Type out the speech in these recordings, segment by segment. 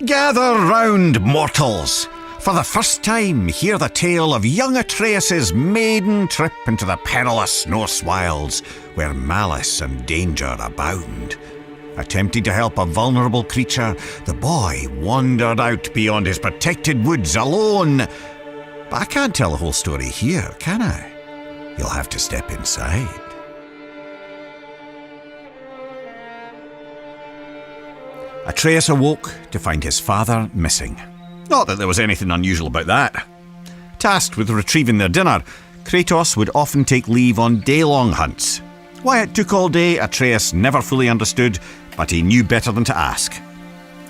Gather round, mortals! For the first time, hear the tale of young Atreus' maiden trip into the perilous Norse wilds, where malice and danger abound. Attempting to help a vulnerable creature, the boy wandered out beyond his protected woods alone. But I can't tell the whole story here, can I? You'll have to step inside. Atreus awoke to find his father missing. Not that there was anything unusual about that. Tasked with retrieving their dinner, Kratos would often take leave on day-long hunts. Why it took all day, Atreus never fully understood, but he knew better than to ask.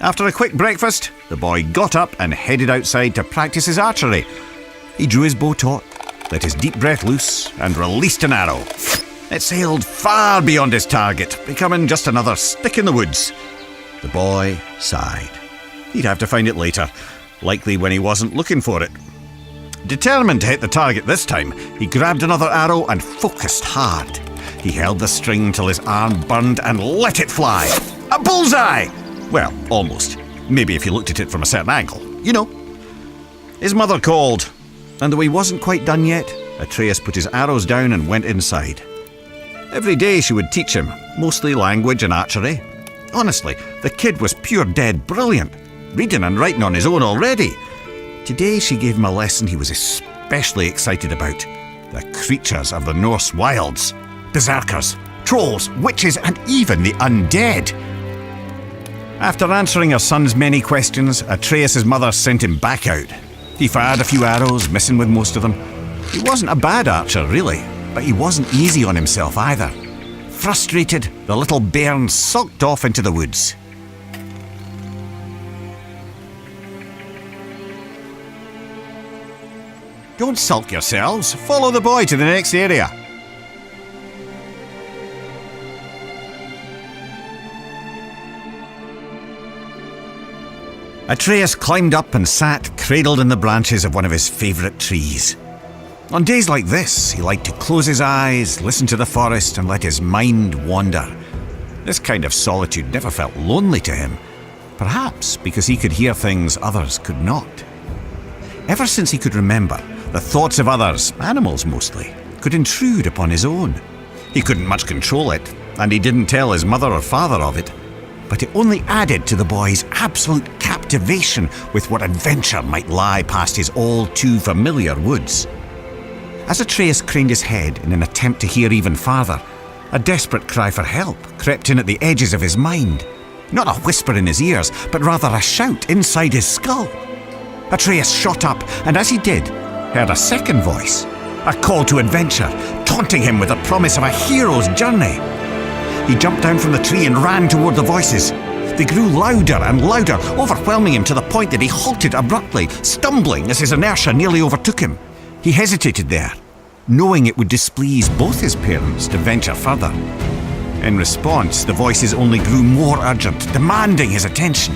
After a quick breakfast, the boy got up and headed outside to practice his archery. He drew his bow taut, let his deep breath loose, and released an arrow. It sailed far beyond his target, becoming just another stick in the woods. The boy sighed. He'd have to find it later, likely when he wasn't looking for it. Determined to hit the target this time, he grabbed another arrow and focused hard. He held the string till his arm burned and let it fly. A bullseye! Well, almost. Maybe if you looked at it from a certain angle. You know. His mother called, and though he wasn't quite done yet, Atreus put his arrows down and went inside. Every day she would teach him, mostly language and archery. Honestly, the kid was pure dead brilliant, reading and writing on his own already. Today she gave him a lesson he was especially excited about. The creatures of the Norse wilds. Berserkers, trolls, witches, and even the undead. After answering her son's many questions, Atreus' mother sent him back out. He fired a few arrows, missing with most of them. He wasn't a bad archer, really, but he wasn't easy on himself either. Frustrated, the little bairn sulked off into the woods. Don't sulk yourselves. Follow the boy to the next area. Atreus climbed up and sat cradled in the branches of one of his favourite trees. On days like this, he liked to close his eyes, listen to the forest, and let his mind wander. This kind of solitude never felt lonely to him, perhaps because he could hear things others could not. Ever since he could remember, the thoughts of others, animals mostly, could intrude upon his own. He couldn't much control it, and he didn't tell his mother or father of it, but it only added to the boy's absolute captivation with what adventure might lie past his all-too-familiar woods. As Atreus craned his head in an attempt to hear even farther, a desperate cry for help crept in at the edges of his mind. Not a whisper in his ears, but rather a shout inside his skull. Atreus shot up, and as he did, heard a second voice, a call to adventure, taunting him with the promise of a hero's journey. He jumped down from the tree and ran toward the voices. They grew louder and louder, overwhelming him to the point that he halted abruptly, stumbling as his inertia nearly overtook him. He hesitated there, knowing it would displease both his parents to venture further. In response, the voices only grew more urgent, demanding his attention.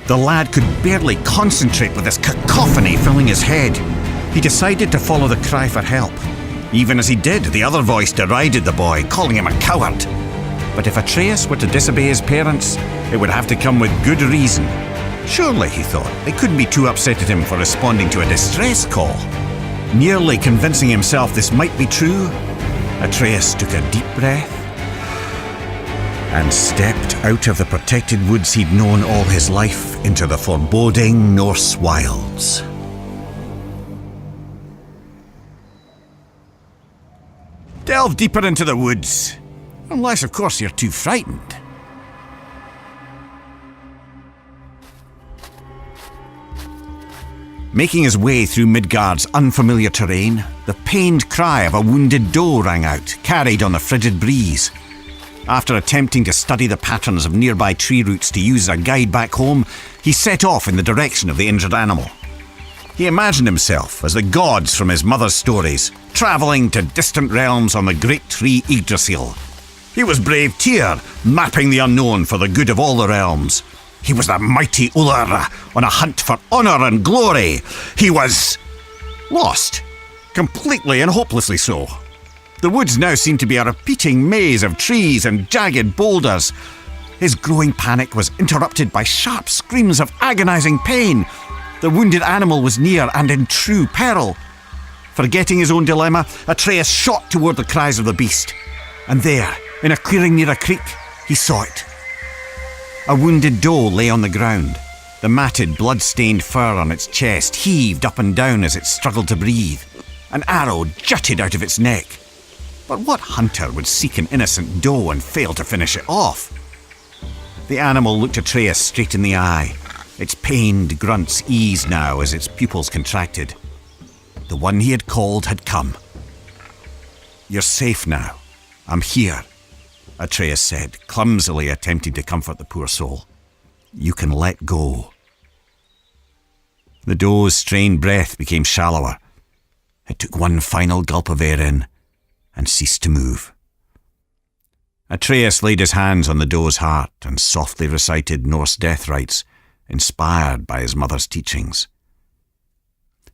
The lad could barely concentrate with this cacophony filling his head. He decided to follow the cry for help. Even as he did, the other voice derided the boy, calling him a coward. But if Atreus were to disobey his parents, it would have to come with good reason. Surely, he thought, they couldn't be too upset at him for responding to a distress call. Nearly convincing himself this might be true, Atreus took a deep breath and stepped out of the protected woods he'd known all his life into the foreboding Norse wilds. Delve deeper into the woods, unless, of course, you're too frightened. Making his way through Midgard's unfamiliar terrain, the pained cry of a wounded doe rang out, carried on the frigid breeze. After attempting to study the patterns of nearby tree roots to use as a guide back home, he set off in the direction of the injured animal. He imagined himself as the gods from his mother's stories, travelling to distant realms on the great tree Yggdrasil. He was brave Tyr, mapping the unknown for the good of all the realms. He was the mighty Ullr, on a hunt for honour and glory. He was lost, completely and hopelessly so. The woods now seemed to be a repeating maze of trees and jagged boulders. His growing panic was interrupted by sharp screams of agonising pain. The wounded animal was near and in true peril. Forgetting his own dilemma, Atreus shot toward the cries of the beast. And there, in a clearing near a creek, he saw it. A wounded doe lay on the ground. The matted, blood-stained fur on its chest heaved up and down as it struggled to breathe. An arrow jutted out of its neck. But what hunter would seek an innocent doe and fail to finish it off? The animal looked Atreus straight in the eye. Its pained grunts eased now as its pupils contracted. The one he had called had come. "You're safe now. I'm here," Atreus said, clumsily attempting to comfort the poor soul. "You can let go." The doe's strained breath became shallower. It took one final gulp of air in and ceased to move. Atreus laid his hands on the doe's heart and softly recited Norse death rites, inspired by his mother's teachings.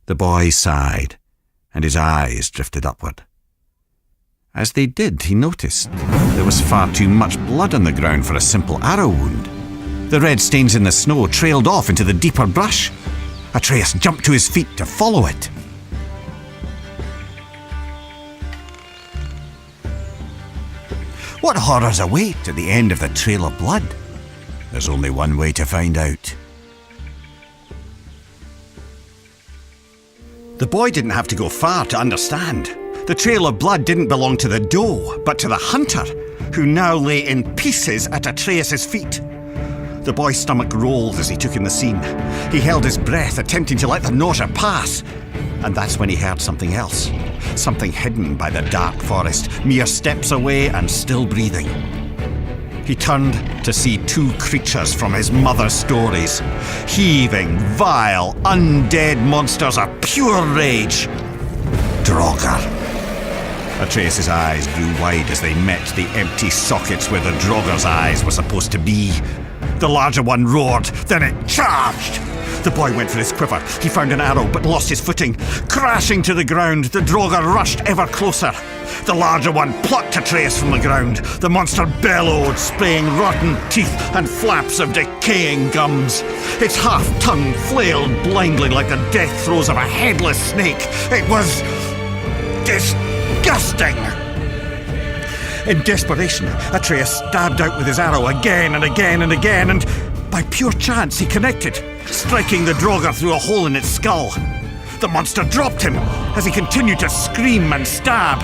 The boy sighed, and his eyes drifted upward. As they did, he noticed there was far too much blood on the ground for a simple arrow wound. The red stains in the snow trailed off into the deeper brush. Atreus jumped to his feet to follow it. What horrors await at the end of the trail of blood? There's only one way to find out. The boy didn't have to go far to understand. The trail of blood didn't belong to the doe, but to the hunter, who now lay in pieces at Atreus' feet. The boy's stomach rolled as he took in the scene. He held his breath, attempting to let the nausea pass. And that's when he heard something else. Something hidden by the dark forest, mere steps away and still breathing. He turned to see two creatures from his mother's stories. Heaving, vile, undead monsters of pure rage. Draugr. Atreus' eyes grew wide as they met the empty sockets where the Draugr's eyes were supposed to be. The larger one roared, then it charged. The boy went for his quiver. He found an arrow but lost his footing. Crashing to the ground, the Draugr rushed ever closer. The larger one plucked Atreus from the ground. The monster bellowed, spraying rotten teeth and flaps of decaying gums. Its half-tongue flailed blindly like the death throes of a headless snake. It was disgusting. In desperation, Atreus stabbed out with his arrow again and again and again, and by pure chance he connected, striking the Draugr through a hole in its skull. The monster dropped him as he continued to scream and stab.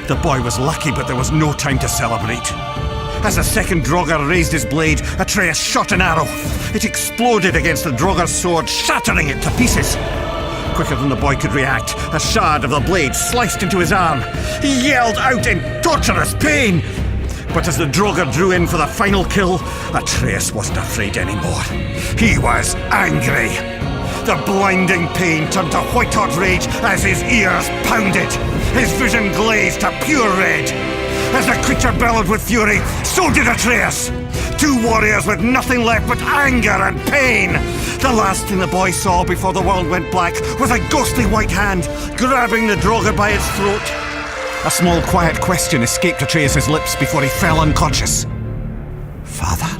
The boy was lucky, but there was no time to celebrate. As the second Draugr raised his blade, Atreus shot an arrow. It exploded against the Draugr's sword, shattering it to pieces. Quicker than the boy could react, a shard of the blade sliced into his arm. He yelled out in torturous pain. But as the Draugr drew in for the final kill, Atreus wasn't afraid anymore. He was angry. The blinding pain turned to white-hot rage as his ears pounded. His vision glazed to pure red. As the creature bellowed with fury, so did Atreus. Two warriors with nothing left but anger and pain. The last thing the boy saw before the world went black was a ghostly white hand grabbing the Draugr by its throat. A small quiet question escaped Atreus' lips before he fell unconscious. "Father?"